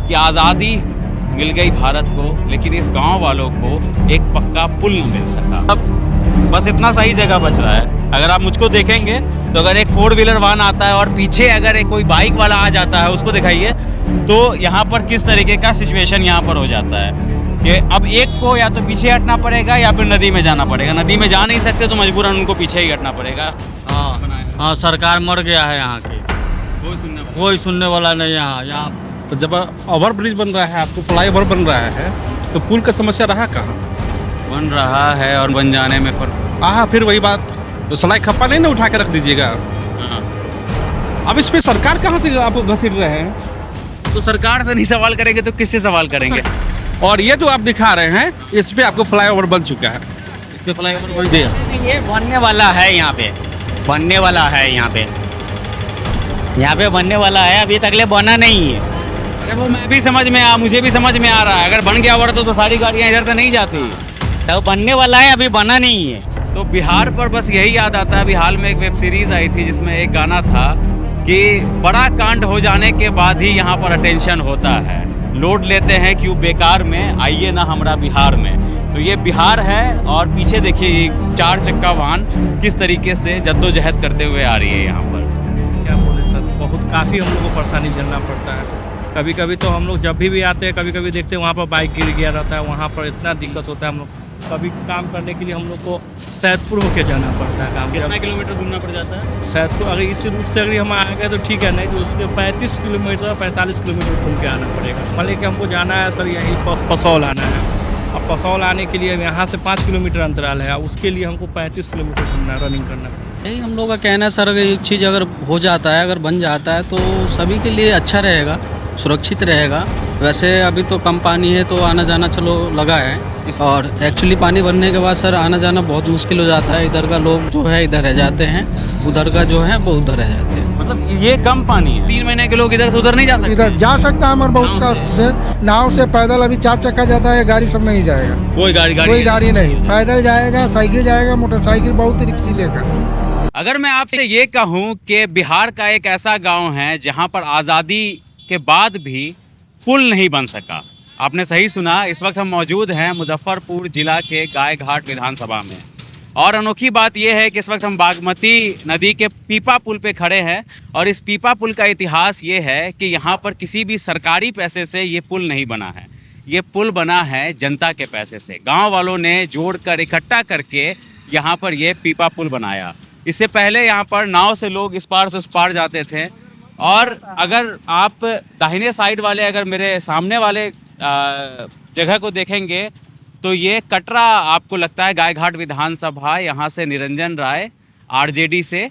कि आज़ादी मिल गई भारत को, लेकिन इस गांव वालों को एक पक्का पुल न मिल सका। अब बस इतना सही जगह बच रहा है। अगर आप मुझको देखेंगे तो अगर एक 4 व्हीलर वाहन आता है और पीछे अगर एक कोई बाइक वाला आ जाता है, उसको दिखाइए, तो यहाँ पर किस तरीके का सिचुएशन यहाँ पर हो जाता है कि अब एक को या तो पीछे हटना पड़ेगा या फिर नदी में जाना पड़ेगा। नदी में जा नहीं सकते तो मजबूरन उनको पीछे ही हटना पड़ेगा। हाँ, सरकार मर गया है यहाँ की, कोई सुनने वाला नहीं। यहाँ तो जब ओवर ब्रिज बन रहा है, आपको फ्लाईओवर बन रहा है, तो पुल का समस्या रहा कहाँ? बन रहा है और बन जाने में फर्क। हाँ, फिर वही बात, तो सलाई खप्पा नहीं ना उठा के रख दीजिएगा। हाँ। अब इस पे सरकार कहाँ से आप घसीट रहे हैं? तो सरकार से नहीं सवाल करेंगे तो किससे सवाल करेंगे? और ये जो आप दिखा रहे हैं, इस पे आपको फ्लाईओवर बन चुका है। इस पे फ्लाईओवर बन दिया। ये बनने वाला है, यहाँ पे बनने वाला है, यहाँ पे बनने वाला है, अभी तक ले बना नहीं है। अरे वो मैं भी समझ में मुझे भी समझ में आ रहा है। अगर बन गया हुआ तो सारी गाड़ियाँ इधर से नहीं जाती। तो बनने वाला है, अभी बना नहीं है। तो बिहार पर बस यही याद आता है। अभी हाल में एक वेब सीरीज आई थी जिसमें एक गाना था कि बड़ा कांड हो जाने के बाद ही यहाँ पर अटेंशन होता है, लोड लेते हैं क्यों बेकार में, आइए ना हमरा बिहार में। तो ये बिहार है और पीछे देखिए ये 4 चक्का वाहन किस तरीके से जद्दोजहद करते हुए आ रही है यहाँ पर। क्या बोले सर, बहुत काफ़ी हम लोग को परेशानी झेलना पड़ता है। कभी कभी तो हम लोग जब भी आते हैं, कभी कभी देखते हैं वहाँ पर बाइक गिर गया रहता है, वहाँ पर इतना दिक्कत होता है। हम लोग कभी काम करने के लिए हम लोग को सैदपुर होके जाना पड़ता है काम। कितना किलोमीटर घूमना पड़ जाता है? सैदपुर अगर इस रूट से अगर हम आ गए तो ठीक है, नहीं तो उसके 35 किलोमीटर 45 किलोमीटर घूम के आना पड़ेगा। मान लीजिए कि हमको जाना है सर यहीं पसौल आना है। अब पसौल आने के लिए यहाँ से 5 किलोमीटर अंतराल है, उसके लिए हमको 35 किलोमीटर घूमना, रनिंग करना पड़ेगा। यही हम लोग का कहना है सर, ये चीज़ अगर हो जाता है, अगर बन जाता है तो सभी के लिए अच्छा रहेगा, सुरक्षित रहेगा। वैसे अभी तो कम पानी है तो आना जाना चलो लगा है, और एक्चुअली पानी भरने के बाद सर आना जाना बहुत मुश्किल हो जाता है। इधर का लोग जो है इधर रह जाते हैं, उधर का जो है वो उधर रह जाते हैं। मतलब ये कम पानी है, 3 महीने के लोग इधर से उधर नहीं जा सकते। इधर जा सकता है मगर बहुत का से नाव से, पैदल अभी 4 चक्का जाता है, गाड़ी सब नहीं जाएगा। कोई गाड़ी नहीं, पैदल जाएगा, साइकिल जाएगा, मोटरसाइकिल बहुत रिक्शा लेगा। अगर मैं आपसे ये कहूँ कि बिहार का एक ऐसा गांव है जहां पर आज़ादी के बाद भी पुल नहीं बन सका। आपने सही सुना, इस वक्त हम मौजूद हैं मुजफ्फरपुर जिला के गायघाट विधानसभा में। और अनोखी बात यह है कि इस वक्त हम बागमती नदी के पीपा पुल पे खड़े हैं, और इस पीपा पुल का इतिहास ये है कि यहाँ पर किसी भी सरकारी पैसे से ये पुल नहीं बना है। ये पुल बना है जनता के पैसे से, गाँव वालों ने जोड़कर इकट्ठा करके यहाँ पर ये पीपा पुल बनाया। इससे पहले यहाँ पर नाव से लोग इस पार से उस पार जाते थे। और अगर आप दाहिने साइड वाले, अगर मेरे सामने वाले जगह को देखेंगे तो ये कटरा आपको लगता है गायघाट विधानसभा, यहाँ से निरंजन राय आरजेडी से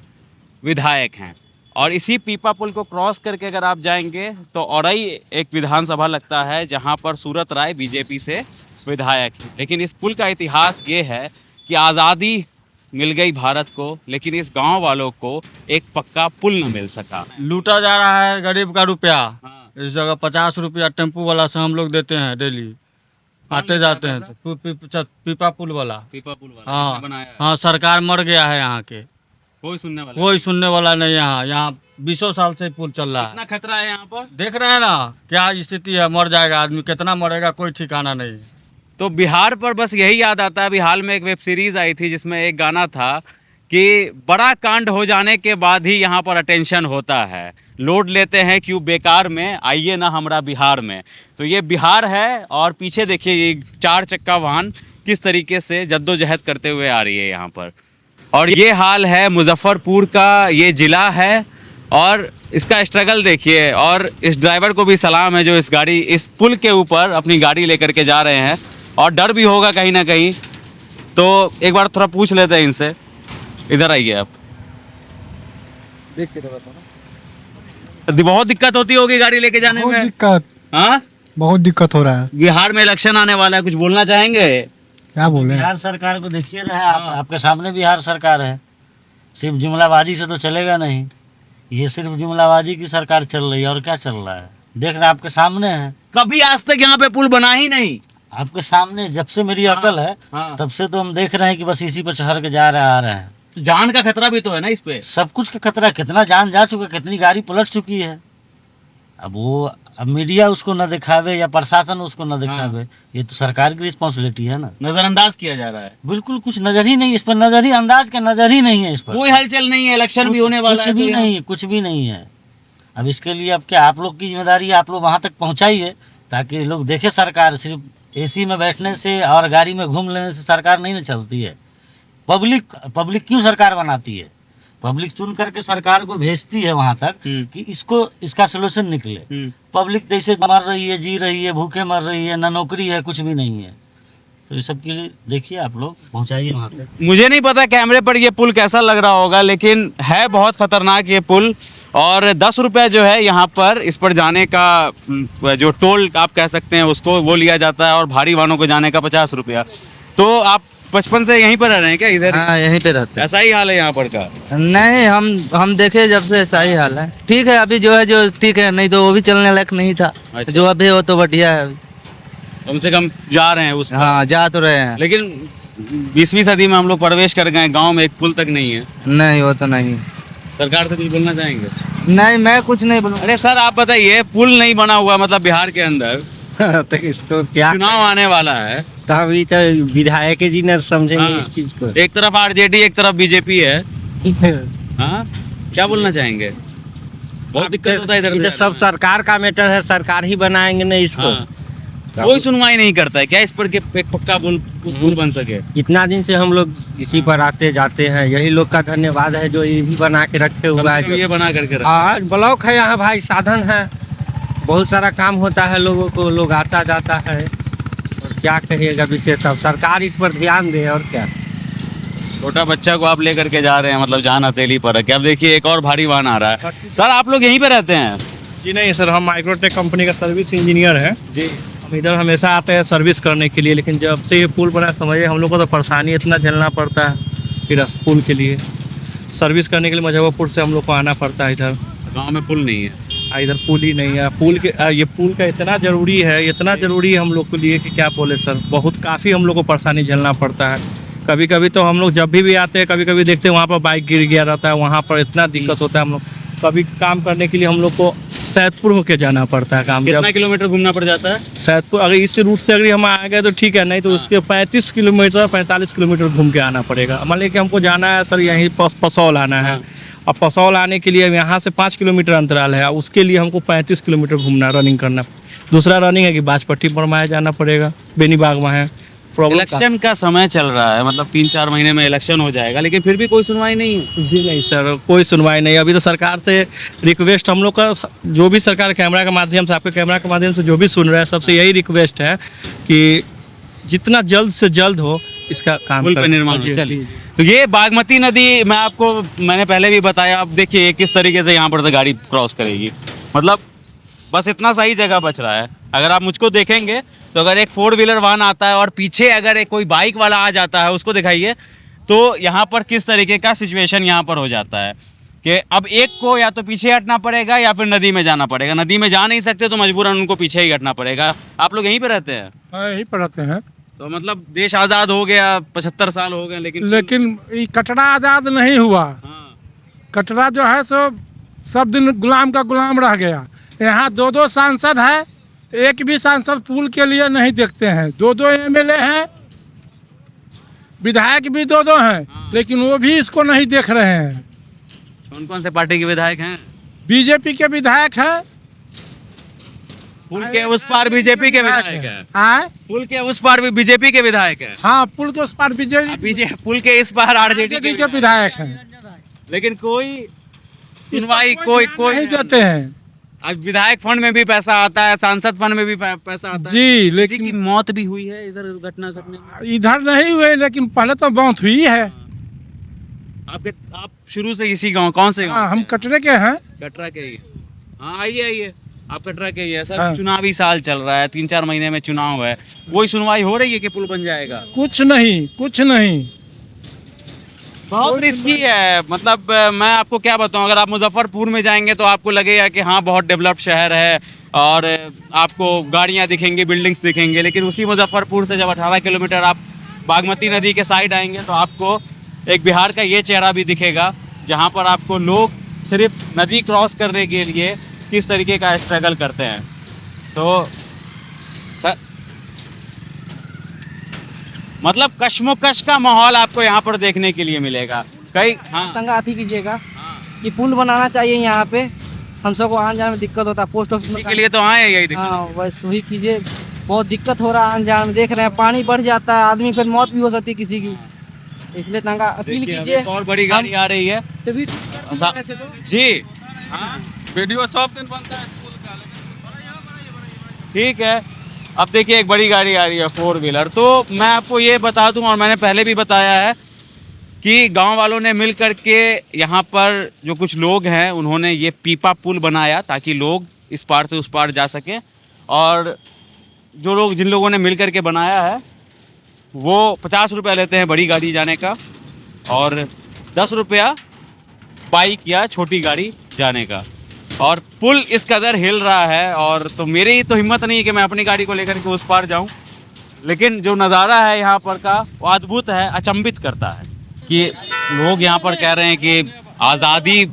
विधायक हैं। और इसी पीपा पुल को क्रॉस करके अगर आप जाएंगे तो औरई एक विधानसभा लगता है जहाँ पर सूरत राय बीजेपी से विधायक हैं। लेकिन इस पुल का इतिहास ये है कि आज़ादी मिल गई भारत को, लेकिन इस गांव वालों को एक पक्का पुल न मिल सका। लूटा जा रहा है गरीब का रुपया। हाँ। इस जगह 50 रुपया टेम्पू वाला से हम लोग देते हैं डेली, आते जाते हैं। तो पीपा पुल वाला, पीपा पुल वाला हाँ बनाया है। हाँ, सरकार मर गया है यहाँ के, कोई सुनने वाला नहीं। यहाँ 20 साल से पुल चल रहा है। कितना खतरा है यहाँ पर, देख रहे हैं ना क्या स्थिति है, मर जाएगा आदमी, कितना मरेगा कोई ठिकाना नहीं। तो बिहार पर बस यही याद आता है। अभी हाल में एक वेब सीरीज आई थी जिसमें एक गाना था कि बड़ा कांड हो जाने के बाद ही यहाँ पर अटेंशन होता है, लोड लेते हैं क्यों बेकार में, आइए ना हमरा बिहार में। तो ये बिहार है और पीछे देखिए ये 4 चक्का वाहन किस तरीके से जद्दोजहद करते हुए आ रही है यहाँ पर। और ये हाल है मुजफ्फरपुर का, ये ज़िला है और इसका स्ट्रगल देखिए। और इस ड्राइवर को भी सलाम है जो इस पुल के ऊपर अपनी गाड़ी लेकर के जा रहे हैं, और डर भी होगा कहीं ना कहीं। तो एक बार थोड़ा पूछ लेते हैं इनसे। इधर आइए आप, देख के बताओ ना। बहुत दिक्कत होती होगी गाड़ी लेके जाने में? दिक्कत, हाँ बहुत दिक्कत हो रहा है। बिहार में इलेक्शन आने वाला है, कुछ बोलना चाहेंगे? क्या बोले? बिहार सरकार को देखिए रहे आपके सामने बिहार सरकार है, सिर्फ जुमलाबाजी से तो चलेगा नहीं। ये सिर्फ जुमलाबाजी की सरकार चल रही है, और क्या चल रहा है देख रहे हैं, आपके सामने है। कभी आज तक यहाँ पे पुल बना ही नहीं। आपके सामने जब से मेरी अकल है तब से तो हम देख रहे हैं कि बस इसी पर चढ़ के जा रहे आ रहे हैं। तो जान का खतरा भी तो है ना इस पे? सब कुछ का खतरा, कितना जान जा चुका, कितनी गाड़ी पलट चुकी है। अब वो अब मीडिया उसको न दिखावे या प्रशासन उसको न दिखावे, ये तो सरकार की रिस्पॉन्सिबिलिटी है ना। नजरअंदाज किया जा रहा है, बिल्कुल कुछ नजर ही नहीं, इस पर नजर ही अंदाज का नजर ही नहीं है इस पर। कोई हलचल नहीं है, इलेक्शन भी होने वाला कुछ है भी तो यहाँ- नहीं, कुछ भी नहीं है। अब इसके लिए अब क्या आप लोग की जिम्मेदारी है, आप लोग वहाँ तक पहुँचाइए ताकि लोग देखे। सरकार सिर्फ एसी में बैठने से और गाड़ी में घूम लेने से सरकार नहीं ना चलती है। पब्लिक क्यों सरकार बनाती है? पब्लिक चुन करके सरकार को भेजती है वहाँ तक कि इसका सोल्यूशन निकले। पब्लिक जैसे मर रही है, जी रही है, भूखे मर रही है, ना नौकरी है, कुछ भी नहीं है। तो ये सब के लिए देखिए आप लोग पहुँचाइए वहाँ तक। मुझे नहीं पता कैमरे पर ये पुल कैसा लग रहा होगा, लेकिन है बहुत खतरनाक ये पुल। और 10 रुपये जो है यहाँ पर इस पर जाने का जो टोल आप कह सकते हैं उसको, वो लिया जाता है, और भारी वाहनों को जाने का 50 रुपया। तो आप बचपन से यहीं पर रह रहे हैं क्या इधर? हाँ यहीं पे रहते ऐसा ही हाल है यहाँ पर का? हैं। नहीं हम देखे जब से ऐसा ही हाल है। ठीक है अभी जो है जो ठीक है, नहीं तो वो भी चलने लायक नहीं था। अच्छा। जो अभी हो तो बढ़िया है। कम से कम जा रहे हैं उस पर। हाँ जा तो रहे हैं। लेकिन 20वीं सदी में हम लोग प्रवेश कर गए, गांव में एक पुल तक नहीं है। नहीं वो तो नहीं। सरकार से कुछ बोलना चाहेंगे? नहीं मैं कुछ नहीं बोलूँ। अरे सर आप बताइए, पुल नहीं बना हुआ मतलब बिहार के अंदर तो इसको क्या, चुनाव आने वाला है, तो अभी तो विधायक जी न समझेंगे हाँ। इस चीज को। एक तरफ आरजेडी एक तरफ बीजेपी है। हाँ क्या बोलना चाहेंगे? बहुत दिक्कत होता है इधर इधर से सब सरकार का मैटर है, सरकार ही बनाएंगे ना इसको। हाँ। कोई सुनवाई नहीं करता है क्या इस पर कि एक पक्का पुल बन सके? कितना दिन से हम लोग इसी पर आते जाते हैं, यही लोग का धन्यवाद है जो यही बना के रखे हुआ है। ये बना करके रखा। आज ब्लॉक है यहाँ भाई, साधन है, बहुत सारा काम होता है लोगों को, लोग आता जाता है। और क्या कहिएगा विशेष, अब सरकार इस पर ध्यान दे और क्या। छोटा बच्चा को आप लेकर के जा रहे हैं, मतलब जान हथेली पर है कि अब देखिए एक और भारी वाहन आ रहा है। सर आप लोग यहीं पे रहते हैं? जी नहीं सर, हम माइक्रोटेक कंपनी का सर्विस इंजीनियर हैं जी। हम इधर हमेशा आते हैं सर्विस करने के लिए, लेकिन जब से ये पुल बना समझिए हम लोग को तो परेशानी इतना झेलना पड़ता है फिर इस पुल के लिए। सर्विस करने के लिए मुजफ्फरपुर से हम लोग को आना पड़ता है इधर। गांव में पुल नहीं है। इधर पुल ही नहीं है। ये पुल का इतना ज़रूरी है हम लोग के लिए कि क्या बोले सर, बहुत काफ़ी हम लोग को परेशानी झेलना पड़ता है। कभी कभी तो हम लोग जब भी आते हैं, कभी कभी देखते हैं वहाँ पर बाइक गिर गया रहता है, वहाँ पर इतना दिक्कत होता है। हम लोग कभी काम करने के लिए हम लोग को सैदपुर होके जाना पड़ता है काम। कितना किलोमीटर घूमना पड़ जाता है? सैदपुर अगर इस रूट से अगर हम आ गए तो ठीक है, नहीं तो उसके 35 किलोमीटर 45 किलोमीटर घूम के आना पड़ेगा। मान लीजिए कि हमको जाना है सर यहीं पसौल आना है, और पसौल आने के लिए यहाँ से 5 किलोमीटर अंतराल है, उसके लिए हमको 35 किलोमीटर घूमना, रनिंग करना। दूसरा रनिंग है कि बाजपट्टी पर माया जाना पड़ेगा, बेनीबाग में है। प्रॉब्लम इलेक्शन का समय चल रहा है, मतलब 3-4 महीने में इलेक्शन हो जाएगा, लेकिन फिर भी कोई सुनवाई नहीं है। जी नहीं सर, कोई सुनवाई नहीं। अभी तो सरकार से रिक्वेस्ट हम लोग का, जो भी सरकार कैमरा के माध्यम से, आपके कैमरा के माध्यम से जो भी सुन रहा है, सबसे यही रिक्वेस्ट है कि जितना जल्द से जल्द हो इसका काम पुल पे निर्माण हो। जी, चलिए। जी। तो ये बागमती नदी मैंने पहले भी बताया, अब देखिए किस तरीके से यहाँ पर से गाड़ी क्रॉस करेगी। मतलब बस इतना सही जगह बच रहा है। अगर आप मुझको देखेंगे तो अगर एक 4 व्हीलर वाहन आता है और पीछे अगर एक कोई बाइक वाला आ जाता है, उसको दिखाइए, तो यहाँ पर किस तरीके का सिचुएशन यहाँ पर हो जाता है कि अब एक को या तो पीछे हटना पड़ेगा या फिर नदी में जाना पड़ेगा। नदी में जा नहीं सकते तो मजबूरन उनको पीछे ही हटना पड़ेगा। आप लोग यहीं पे रहते हैं? हाँ यही पर रहते हैं। तो मतलब देश आज़ाद हो गया, 75 साल हो गए, लेकिन ये कटरा आज़ाद नहीं हुआ। हाँ। कटरा जो है सो सब दिन गुलाम का गुलाम रह गया। यहाँ 2-2 सांसद है, एक भी सांसद पुल के लिए नहीं देखते हैं। 2-2 एमएलए हैं, विधायक भी 2-2 हैं, लेकिन वो भी इसको नहीं देख रहे हैं। कौन कौन से पार्टी के विधायक हैं? बीजेपी के विधायक है, पुल के उस पार बीजेपी के विधायक हैं। आए पुल के उस पार भी बीजेपी के विधायक हैं। हाँ पुल के उस पार बीजेपी पुल के इस पार आरजेडी के विधायक हैं, लेकिन कोई सुनवाई कोई नहीं देते हैं। अब विधायक फंड में भी पैसा आता है, सांसद फंड में भी पैसा आता है। जी, किसी लेकिन की मौत भी हुई है इधर घटना घटने में। इधर नहीं हुए, लेकिन पहले तो मौत हुई है। आप शुरू से इसी गांव, कौन से गांव? हाँ, हम कटरे के हैं। कटरा के ही। हाँ आइए आप कटरा के ही है सर। हाँ। चुनावी साल चल रहा है, 3-4 महीने में चुनाव है, कोई सुनवाई हो रही है कि पुल बन जाएगा? कुछ नहीं। बहुत रिस्की है। मतलब मैं आपको क्या बताऊं, अगर आप मुजफ्फरपुर में जाएंगे तो आपको लगेगा कि हाँ बहुत डेवलप्ड शहर है और आपको गाड़ियां दिखेंगी, बिल्डिंग्स दिखेंगे, लेकिन उसी मुजफ्फरपुर से जब 18 किलोमीटर आप बागमती नदी के साइड आएंगे तो आपको एक बिहार का ये चेहरा भी दिखेगा, जहाँ पर आपको लोग सिर्फ नदी क्रॉस करने के लिए किस तरीके का स्ट्रगल करते हैं। तो मतलब कश्मोकश का माहौल आपको यहाँ पर देखने के लिए मिलेगा। कई तंग आती कीजिएगा कि पुल बनाना चाहिए यहाँ पे, हम सबको आने जाने में दिक्कत होता है। पोस्ट ऑफिस इसी के लिए तो आए हैं यही देखने। हाँ बस वही कीजिए, बहुत दिक्कत हो रहा है आने जाने में। देख रहे हैं पानी बढ़ जाता है, आदमी फिर मौत भी हो सकती है किसी की, इसलिए तंगा अपील देखिए, कीजिए। अभी और बड़ी गाड़ी आ रही है तभी जी। वीडियो सब दिन बनता है स्कूल का, ठीक है, अब देखिए एक बड़ी गाड़ी आ रही है 4 व्हीलर। तो मैं आपको ये बता दूं, और मैंने पहले भी बताया है कि गांव वालों ने मिल कर के यहाँ पर जो कुछ लोग हैं उन्होंने ये पीपा पुल बनाया ताकि लोग इस पार से उस पार जा सकें। और जो लोग जिन लोगों ने मिल कर के बनाया है वो 50 रुपया लेते हैं बड़ी गाड़ी जाने का, और 10 रुपया बाइक या छोटी गाड़ी जाने का। और पुल इस कदर हिल रहा है, और तो मेरी तो हिम्मत नहीं है कि मैं अपनी गाड़ी को लेकर के उस पार जाऊं, लेकिन जो नज़ारा है यहाँ पर का वो अद्भुत है, अचंभित करता है कि लोग यहाँ पर कह रहे हैं कि आज़ादी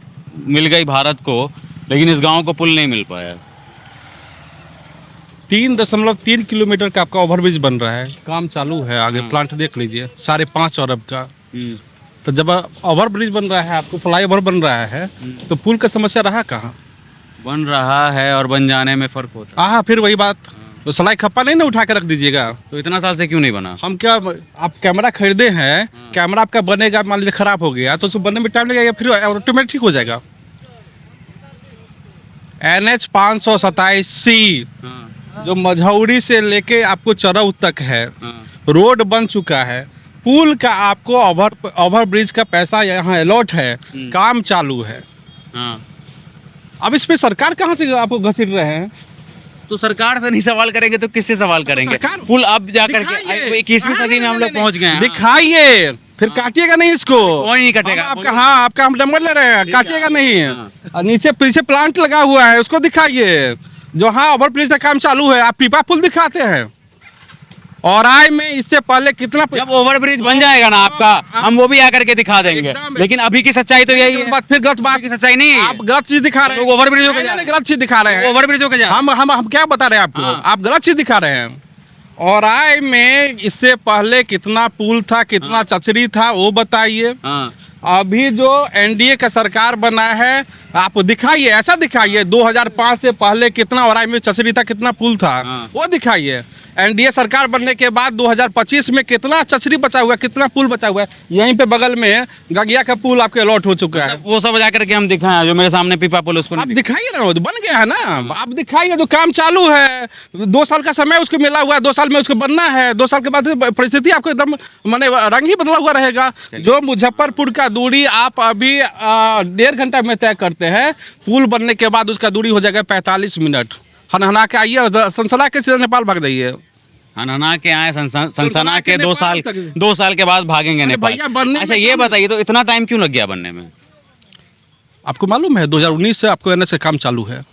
मिल गई भारत को, लेकिन इस गांव को पुल नहीं मिल पाया। 3.3 किलोमीटर का आपका ओवरब्रिज बन रहा है, काम चालू है। आगे प्लांट देख लीजिए, 5.5 अरब का। तो जब ओवरब्रिज बन रहा है, आपको फ्लाईओवर बन रहा है, तो पुल का समस्या रहा कहाँ? बन रहा है और बन जाने में फ़र्क होता है। हाँ, फिर वही बात, तो सलाई खप्पा नहीं ना उठा के रख दीजिएगा। तो इतना साल से क्यों नहीं बना? हम क्या, आप कैमरा खरीदे हैं, कैमरा आपका बनेगा, मान लीजिए खराब हो गया तो उसको बनने में टाइम लगेगा, फिर ऑटोमेटिक ठीक हो जाएगा। NH 527C जो मझौरी से लेके आपको चरऊ तक है, रोड बन चुका है। पुल का आपको ओवरब्रिज का पैसा यहाँ अलॉट है, काम चालू है। अब इस पे सरकार कहाँ से आपको घसीट रहे हैं? तो सरकार से नहीं सवाल करेंगे तो किससे सवाल करेंगे? पुल अब जाकर के 21वीं सदी में हम लोग पहुंच गए हैं। दिखाइए, फिर काटिएगा नहीं इसको। कोई नहीं कटेगा आपका, हाँ आपका हम नंबर ले रहे हैं, काटिएगा नहीं। और नीचे पीछे प्लांट लगा हुआ है, उसको दिखाइए। जो हाँ ओवरब्रिज का काम चालू है, आप पीपा पुल दिखाते हैं। और आय में इससे पहले कितना, जब ओवरब्रिज बन जाएगा ना आपका, हम वो भी आकर के दिखा देंगे। लेकिन अभी की सच्चाई तो यही है। फिर गलत बात की सच्चाई नहीं है, आप गलत चीज दिखा रहे हैं। ओवरब्रिज गलत चीज दिखा रहे हैं, ओवरब्रिज हो गया। हम क्या बता रहे हैं आपको? आप गलत चीज दिखा रहे हैं। और आय में इससे पहले कितना पुल था, कितना चचरी था, वो बताइए। अभी जो NDA का सरकार बना है, आप दिखाइए, ऐसा दिखाइए 2005 से पहले कितना और में चचरी था, कितना पुल था, वो दिखाइए। NDA सरकार बनने के बाद 2025 में कितना चचरी बचा हुआ है, कितना पुल बचा हुआ है। यहीं पे बगल में गगिया का पुल आपके अलॉट हो चुका है। वो सब जाकर के हम दिखाएं, जो मेरे सामने पीपा पुल उसको आप दिखाइए ना, वो बन गया है ना। आप दिखाइए, जो काम चालू है, 2 साल का समय उसको मिला हुआ है, 2 साल में उसको बनना है। 2 साल के बाद परिस्थिति आपको एकदम माने रंग ही बदला हुआ रहेगा। जो मुजफ्फरपुर का दूरी आप अभी 1.5 घंटा में तय करते हैं, पुल बनने के बाद उसका दूरी हो जाएगा 45 मिनट। हनहना के आइए, सनसना के सीधे नेपाल भाग जाइए। हनहना के आए, सनसना के 2 साल के बाद भागेंगे नेपाल। अच्छा ये बताइए, तो इतना टाइम क्यों लग गया बनने में? आपको मालूम है 2019 से आपको NH का काम चालू है।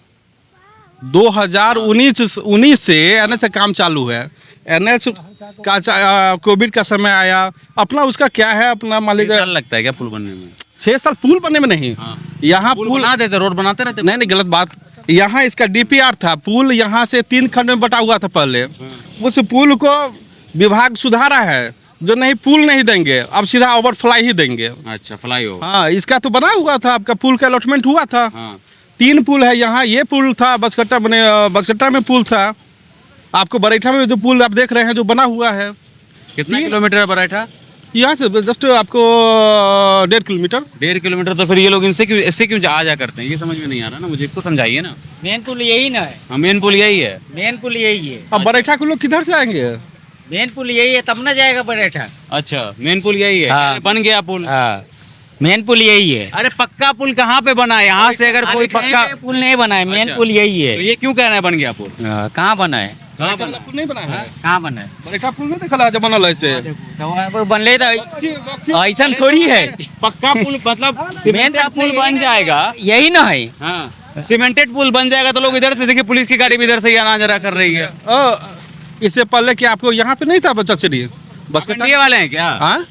2019 से NH का काम चालू है। NH का कोविड का समय आया, अपना उसका क्या है, अपना मालिक लगता है क्या पुल बनने में? 6 साल पुल बनने में नहीं। यहाँ पुल बना देते, रोड बनाते रहते। नहीं, गलत बात। यहाँ इसका DPR था, पुल यहाँ से 3 खंड में बटा हुआ था पहले। उस पुल को विभाग सुधारा है, जो नहीं पुल नहीं देंगे, अब सीधा ओवरफ्लाई ही देंगे। अच्छा, फ्लाई ओवर। हाँ, इसका तो बना हुआ था, आपका पुल का अलॉटमेंट हुआ था। 3 पुल है यहाँ, ये पुल था बसकट्टा में पुल था। आपको बरैठा में जो पुल आप देख रहे हैं जो बना हुआ है, कितना किलोमीटर है बरैठा? यहाँ से जस्ट आपको 1.5 किलोमीटर। 1.5 किलोमीटर। तो फिर ये लोग इससे क्यों जा करते हैं, ये समझ में नहीं आ रहा ना मुझे, इसको समझाइए ना। मेन पुल यही ना है। हाँ, मेन पुल यही है। मेन पुल यही है। अब बरैठा के लोग किधर से आएंगे? मेन पुल यही है, तब ना जाएगा बरैठा। अच्छा, मेन पुल यही है। हाँ। बन गया पुल। हाँ, मेन पुल यही है। अरे पक्का पुल कहाँ पे बना है? यहाँ से अगर कोई पक्का पुल नहीं बना है, मेन पुल यही है। तो ये क्यों कह रहे हैं बन गया पुल? कहाँ बना है? पुल नहीं बना है। कहाँ बना है? बरैठा पुल नहीं देखा जब बनल ऐसे। बनले तो ऐसा थोड़ी है। पक्का पुल मतलब मेन पुल बन जाएगा, यही ना है। हाँ, सीमेंटेड पुल बन जाएगा तो लोग इधर से देखिए, पुलिस की गाड़ी भी इधर से आना जरा कर रही है। इससे पहले कि आपको यहाँ पे नहीं था चचरी? बस NDA वाले हैं क्या? हाँ,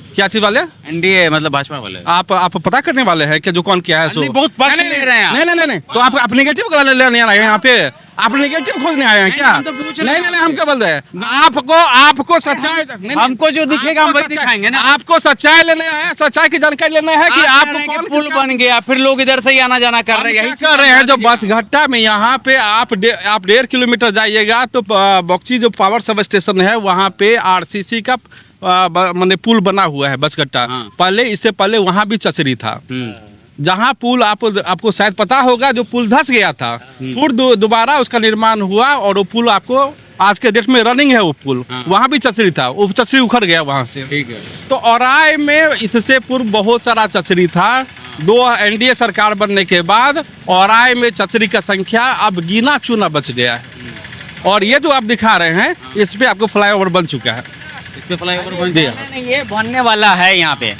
क्या चीज वाले? एनडीए मतलब भाजपा वाले। आप पता करने वाले हैं कि जो कौन क्या है सो? नहीं, बहुत पक्ष ले रहे हैं आप। नहीं तो आप नेगेटिव लेने आए हैं यहाँ पे? आप नेगेटिव खोजने आए हैं क्या? हम तो पूछ रहे हैं। नहीं हम क्या बोल रहे हैं? आपको सच्चाई हमको जो दिखेगा हम वही दिखाएंगे ना। आपको सच्चाई लेने आए हैं, सच्चाई की जानकारी लेना है कि आप आपको कौन पुल बन गया, फिर लोग इधर से ही आना जाना कर रहे हैं, यही कर रहे हैं। जो बस घट्टा में यहाँ पे आप 1.5 किलोमीटर जाइएगा तो बक्सी जो पावर सब स्टेशन है वहाँ पे आरसीसी का मैंने पुल बना हुआ है बसकट्टा। पहले इससे पहले वहाँ भी चचरी था। जहाँ पुल आपको शायद पता होगा, जो पुल धंस गया था, फिर दोबारा उसका निर्माण हुआ और वो पुल आपको आज के डेट में रनिंग है। वो पुल वहाँ भी चचरी था, वो चचरी उखड़ गया वहाँ से। ठीक है। तो औराई में इससे पूर्व बहुत सारा चचरी था। 2 एनडीए सरकार बनने के बाद औराई में चचरी का संख्या अब गिना चुना बच गया है। और ये जो आप दिखा रहे हैं इस पे आपको फ्लाईओवर बन चुका है। इस पे फ्लाईओवर बन गया। नहीं, ये बनने वाला है यहाँ पे,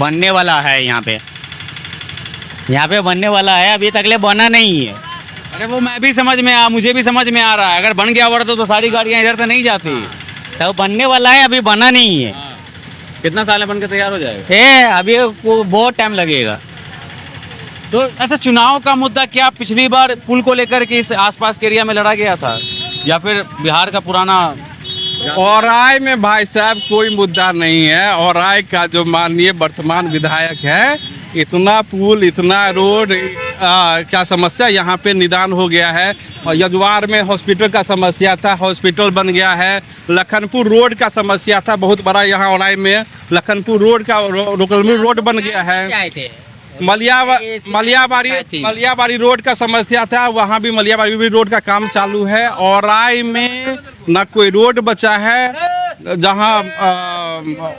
बनने वाला है यहाँ पे, यहाँ पे बनने वाला है, अभी तक ले बना नहीं है। अरे वो मैं भी समझ में मुझे भी समझ में आ रहा है। अगर बन गया हुआ तो सारी गाड़ियाँ इधर से नहीं जाती। तो बनने वाला है, अभी बना नहीं है। कितना साल में बन के तैयार हो जाएगा? अभी बहुत टाइम लगेगा। तो ऐसा चुनाव का मुद्दा क्या पिछली बार पुल को लेकर के इस आसपास के एरिया में लड़ा गया था, या फिर बिहार का पुराना? औराई में भाई साहब कोई मुद्दा नहीं है। औराई का जो माननीय वर्तमान विधायक है, इतना पुल, इतना रोड क्या समस्या यहाँ पे निदान हो गया है। और यजवार में हॉस्पिटल का समस्या था, हॉस्पिटल बन गया है। लखनपुर रोड का समस्या था बहुत बड़ा, यहाँ औराई में लखनपुर रोड का रोड बन गया है। मलियाबाड़ी रोड का समस्या था, वहाँ भी मलियाबाड़ी रोड का काम चालू है। औराई में ना कोई रोड बचा है। जहाँ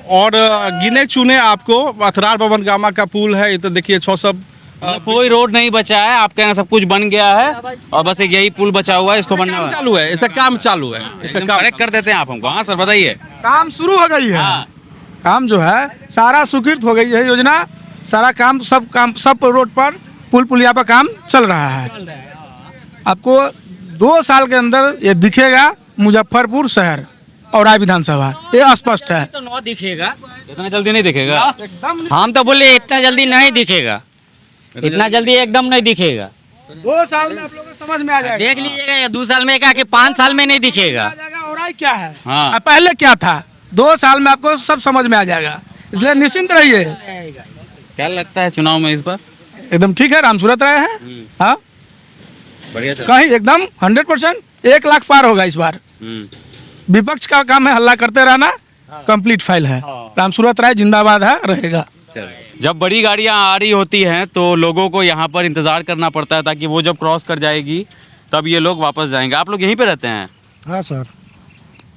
और गिने चुने आपको अथरार भवन गामा का पुल है, ये तो देखिए 600 कोई रोड नहीं बचा है। आप कहना सब कुछ बन गया है और बस एक यही पुल बचा हुआ है, इसको बनना चालू है। इसका काम चालू है, इसका काम करेक्ट कर देते हैं आप हमको। हाँ सर बताइए। काम शुरू हो गई है। काम जो है सारा स्वीकृत हो गई है योजना, सारा काम सब रोड पर पुल पुलिया पर काम चल रहा है। आपको 2 साल के अंदर ये दिखेगा मुजफ्फरपुर शहर और राय विधानसभा, ये स्पष्ट है। तो न दिखेगा, इतना जल्दी नहीं दिखेगा। हम तो बोले इतना जल्दी नहीं दिखेगा, इतना जल्दी एकदम नहीं दिखेगा। 2 साल में आप लोगों को समझ में आ जाएगा। देख लीजिएगा, या 2 साल में क्या कि 5 साल में नहीं दिखेगा। और क्या है, हाँ। पहले क्या था, 2 साल में आपको सब समझ में आ जाएगा। इसलिए निश्चिंत रहिए। क्या लगता है चुनाव में इस बार? एकदम ठीक है, रामसूरत रहे हैं। हाँ बढ़िया कहीं एकदम 100% 1 लाख पार होगा इस बार। विपक्ष का काम है हल्ला करते रहना, कंप्लीट फाइल है। रामसूरत राय जिंदाबाद है, रहेगा। जब बड़ी गाड़ियां आ रही होती हैं तो लोगों को यहाँ पर इंतजार करना पड़ता है, ताकि वो जब क्रॉस कर जाएगी तब ये लोग वापस जाएंगे। आप लोग यहीं पे रहते हैं? हाँ सर।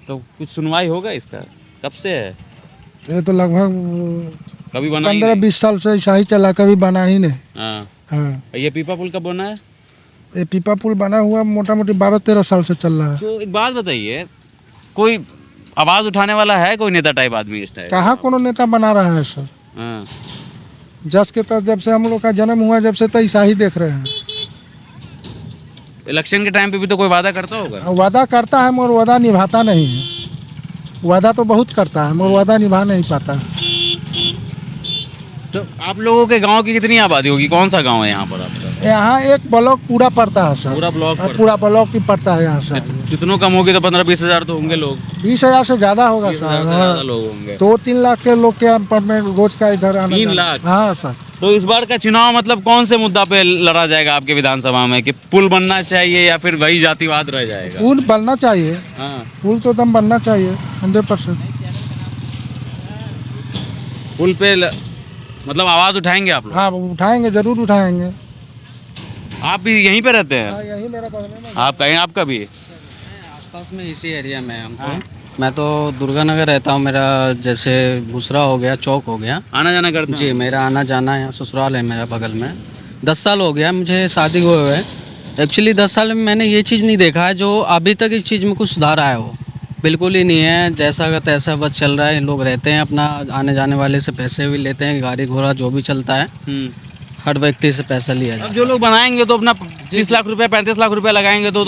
तो कुछ सुनवाई होगा इसका? कब से है? ये तो लगभग कभी बना ही 15-20 साल से ऐसा ही चला, कभी बना ही नहीं। हाँ। हाँ, ये पीपा पुल कब बना है? ये पीपा पुल बना हुआ मोटा मोटी 12-13 साल से चल रहा है। तो एक बात बताइए, कोई आवाज उठाने वाला है, कोई नेता टाइप आदमी इस टाइप? कहाँ कोनो नेता बना रहा है सर। हाँ। जस के तहत जब से हम लोग का जन्म हुआ, जब से तो ऐसा ही देख रहे हैं। इलेक्शन के टाइम पे भी तो कोई वादा करता होगा? वादा करता है मगर वादा निभाता नहीं है। वादा तो बहुत करता है मगर वादा निभा नहीं पाता। तो आप लोगों के गांव की कितनी आबादी होगी? कौन सा गांव है यहाँ पर आपका? यहाँ एक ब्लॉक पूरा पड़ता है सर। पूरा ब्लॉक हाँ, पड़ता पूरा ब्लॉक ही पड़ता है यहाँ से। कितनों कम होगी तो 15-20 हजार तो होंगे लोग। 20,000 से ज्यादा होगा 20,000 से सर। ज्यादा हाँ। लोग होंगे। 2-3 लाख के लोग के में रोज का इधर आना 3 जाना। लाख? हाँ सर। तो इस बार का चुनाव मतलब कौन से मुद्दा पे लड़ा जाएगा आपके विधानसभा में, कि पुल बनना चाहिए या फिर वही जातिवाद रह जाएगा? पुल बनना चाहिए। हाँ। पुल तो एकदम बनना चाहिए 100%। पुल पे मतलब आवाज उठाएंगे आप लोग? हाँ उठाएंगे, जरूर उठाएंगे। आप भी यहीं पे रहते हैं? हाँ, यही मेरा बगल में। आप कहीं, आपका भी? आसपास में इसी एरिया में हम तो। मैं तो दुर्गा नगर रहता हूँ। मेरा जैसे भूसरा हो गया, चौक हो गया, आना जाना करते हैं? जी मेरा आना जाना है। ससुराल है मेरा बगल में। 10 साल हो गया मुझे शादी हुए हुए। एक्चुअली 10 साल में मैंने ये चीज़ नहीं देखा है जो अभी तक इस चीज़ में कुछ सुधार आया हो। बिल्कुल ही नहीं है, जैसा का तैसा बस चल रहा है। लोग रहते हैं अपना, आने जाने वाले से पैसे भी लेते हैं, गाड़ी घोड़ा जो भी चलता है हर व्यक्ति से पैसा लिया जाए। अब जो लोग बनाएंगे तो अपना 30 लाख रुपए 35 लाख रुपए लगाएंगे तो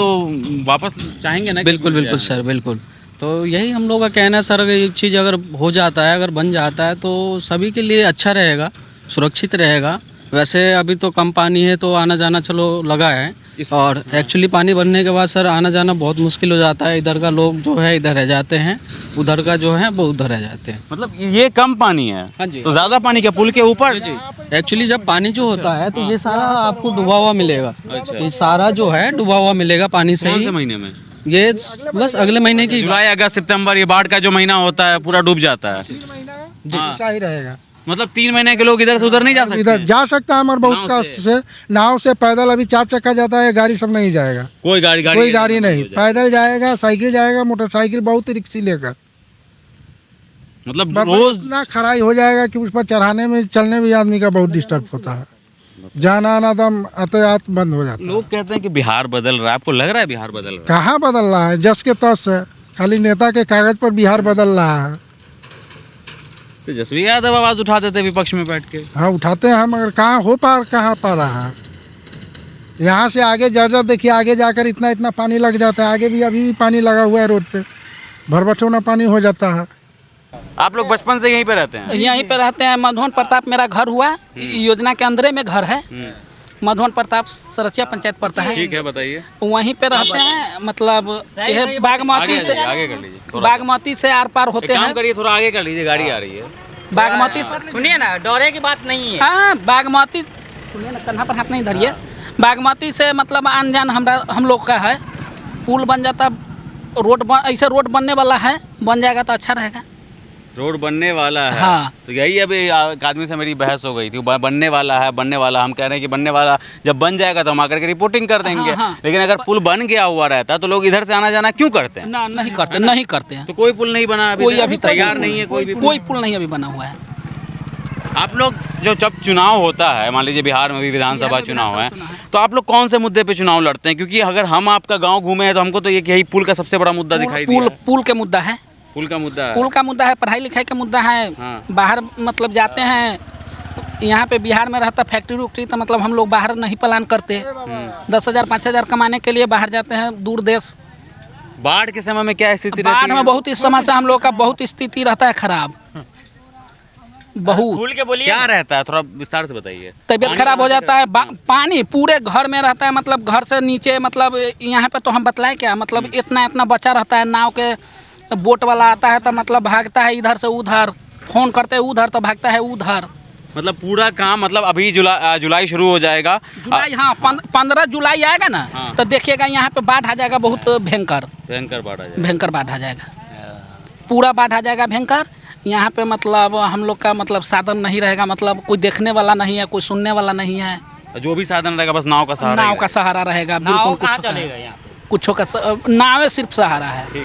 वापस चाहेंगे ना? बिल्कुल बिल्कुल सर, बिल्कुल। तो यही हम लोग का कहना है सर, ये चीज़ अगर हो जाता है, अगर बन जाता है तो सभी के लिए अच्छा रहेगा, सुरक्षित रहेगा। वैसे अभी तो कम पानी है तो आना जाना चलो लगा है, और एक्चुअली पानी बनने के बाद सर आना जाना बहुत मुश्किल हो जाता है। इधर का लोग जो है इधर रह जाते हैं, उधर का जो है वो उधर रह जाते हैं। मतलब ये कम पानी है? हाँ जी। तो ज़्यादा पानी क्या पुल के ऊपर? जी, एक्चुअली जब पानी जो होता है तो ये सारा आपको डूबा हुआ मिलेगा। ये सारा जो है डूबा हुआ मिलेगा पानी से कौन ही। से महीने में? ये बस अगले महीने की जुलाई, अगस्त, सितंबर, ये बाढ़ का जो महीना होता है पूरा डूब जाता है। ऐसा ही रहेगा। मतलब 3 महीने के लोग इधर से उधर नहीं जा सकते? इधर जा सकता है मगर बहुत नाव कष्ट से, नाव से, पैदल अभी 4 चक्का जाता है, गाड़ी सब नहीं जाएगा। कोई गाड़ी कोई गाड़ी नहीं, पैदल जाएगा, साइकिल जाएगा, मोटरसाइकिल बहुत रिक्सी लेकर। मतलब रोज रोज इतना खराई हो जाएगा कि उस पर चढ़ाने में, चलने में आदमी का बहुत डिस्टर्ब होता है। जाना आना दम यातायात बंद हो जाता है। लोग कहते हैं कि बिहार बदल रहा है, आपको लग रहा है बिहार बदल रहा है? कहाँ बदल रहा है, जस के तस है, खाली नेता के कागज पर बिहार बदल रहा है। तेजस्वी यादव आवाज उठाते थे विपक्ष में बैठ के। हाँ उठाते हैं मगर कहाँ पा रहा है। यहाँ से आगे जर्जर देखिए, आगे जाकर इतना इतना पानी लग जाता है, आगे भी अभी भी पानी लगा हुआ है रोड पे, भरभटोना पानी हो जाता है। आप लोग बचपन से यहीं पे रहते हैं? यहीं पे रहते हैं। मधुवन प्रताप मेरा घर हुआ, योजना के अंदर में घर है। मधुवन प्रताप सरसिया पंचायत पड़ता है। ठीक है, बताइए। वहीं पे रहते हैं। मतलब यह बागमती से, आगे कर लीजिए, बागमती से आर पार होते काम हैं। करिए, थोड़ा आगे कर लीजिए, गाड़ी आ रही है। बागमती से सुनिए ना, डरे की बात नहीं है। हाँ, बागमती सुनिए ना, कन्हा पर हाथ नहीं धरिए। बागमती से मतलब आन जान हम लोग का है। पुल बन जाता, ऐसे रोड बनने वाला है, बन जाएगा तो अच्छा रहेगा। रोड बनने वाला है। हाँ। तो यही अभी एक आदमी से मेरी बहस हो गई थी, बनने वाला है, बनने वाला। हम कह रहे हैं कि बनने वाला, जब बन जाएगा तो हम आकर के रिपोर्टिंग कर देंगे। हाँ। लेकिन अगर पुल बन गया हुआ रहता तो लोग इधर से आना जाना क्यों करते हैं? ना, नहीं करते हैं। तो कोई पुल नहीं बना कोई अभी तैयार नहीं है, कोई पुल नहीं अभी बना हुआ है। आप लोग जब चुनाव होता है, मान लीजिए बिहार में भी विधानसभा चुनाव है, तो आप लोग कौन से मुद्दे पे चुनाव लड़ते हैं? क्योंकि अगर हम आपका गांव घूमे हैं तो हमको तो ये यही पुल का सबसे बड़ा मुद्दा दिखाई दिया है। पुल के मुद्दा है। पुल का मुद्दा है। पुल का मुद्दा है, पढ़ाई लिखाई का मुद्दा है। हाँ। बाहर मतलब जाते हैं, यहाँ पे बिहार में रहता फैक्ट्री उक्ट्री, तो मतलब हम लोग बाहर नहीं प्लान करते। 10,000 5,000 कमाने के लिए बाहर जाते हैं दूर देश। बाढ़ के समय में क्या स्थिति रहती बाढ़ है? में बहुत इस समय से हम लोग का बहुत स्थिति रहता है खराब, बहुत। खुल के बोलिए। क्या रहता है, थोड़ा विस्तार से बताइए। तबीयत खराब हो जाता है। पानी पूरे घर में रहता है, मतलब घर से नीचे, मतलब यहाँ पे तो हम बतलाएं क्या, मतलब इतना इतना बचा रहता है। नाव के बोट वाला आता है तो मतलब भागता है इधर से उधर, फोन करते हैं उधर तो भागता है उधर। मतलब पूरा काम, मतलब अभी जुलाई शुरू हो जाएगा। जुलाई, हाँ 15 जुलाई आएगा ना। हाँ। तो देखिएगा यहाँ पे बाढ़ आ जाएगा, बहुत भयंकर बाढ़ आ जाएगा। भयंकर बाढ़ आ जाएगा, पूरा बाढ़ आ जाएगा भयंकर। यहाँ पे मतलब हम लोग का मतलब साधन नहीं रहेगा, मतलब कोई देखने वाला नहीं है, कोई सुनने वाला नहीं है। जो भी साधन रहेगा बस नाव का सहारा नाव का सहारा रहेगा। नाव बिल्कुल कहाँ कुछ चलेगा यहाँ? कुछ का नाव सिर्फ सहारा है।